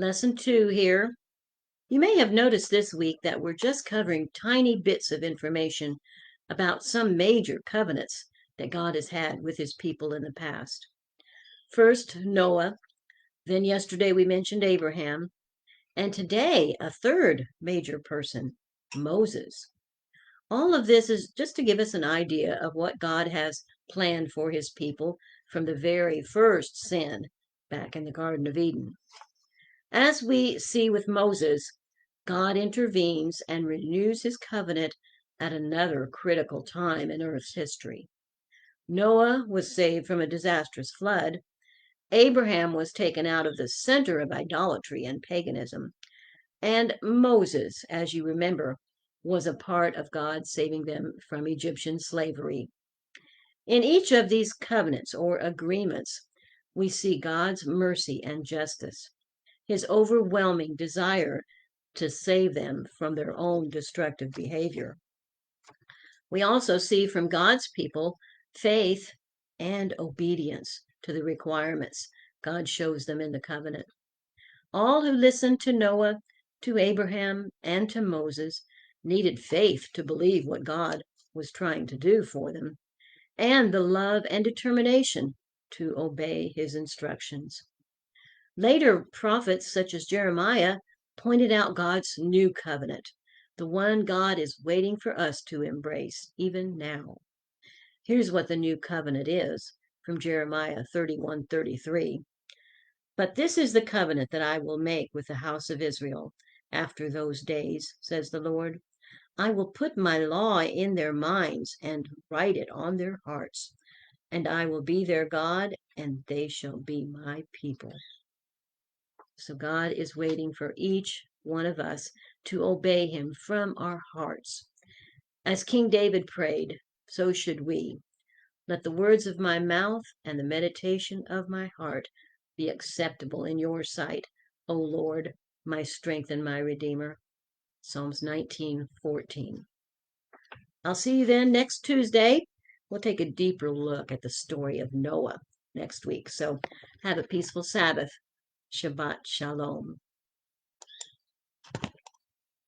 Lesson 2 here. You may have noticed this week that we're just covering tiny bits of information about some major covenants that God has had with his people in the past. First, Noah. Then yesterday we mentioned Abraham. And today, a third major person, Moses. All of this is just to give us an idea of what God has planned for his people from the very first sin back in the Garden of Eden. As we see with Moses, God intervenes and renews his covenant at another critical time in Earth's history. Noah was saved from a disastrous flood. Abraham was taken out of the center of idolatry and paganism. And Moses, as you remember, was a part of God saving them from Egyptian slavery. In each of these covenants or agreements, we see God's mercy and justice, his overwhelming desire to save them from their own destructive behavior. We also see from God's people faith and obedience to the requirements God shows them in the covenant. All who listened to Noah, to Abraham, and to Moses needed faith to believe what God was trying to do for them, and the love and determination to obey his instructions. Later prophets, such as Jeremiah, pointed out God's new covenant, the one God is waiting for us to embrace even now. Here's what the new covenant is from Jeremiah 31:33. But this is the covenant that I will make with the house of Israel after those days, says the Lord. I will put my law in their minds and write it on their hearts, and I will be their God, and they shall be my people. So God is waiting for each one of us to obey him from our hearts. As King David prayed, so should we. Let the words of my mouth and the meditation of my heart be acceptable in your sight, O Lord, my strength and my Redeemer. Psalms 19:14. I'll see you then next Tuesday. We'll take a deeper look at the story of Noah next week. So have a peaceful Sabbath. Shabbat Shalom.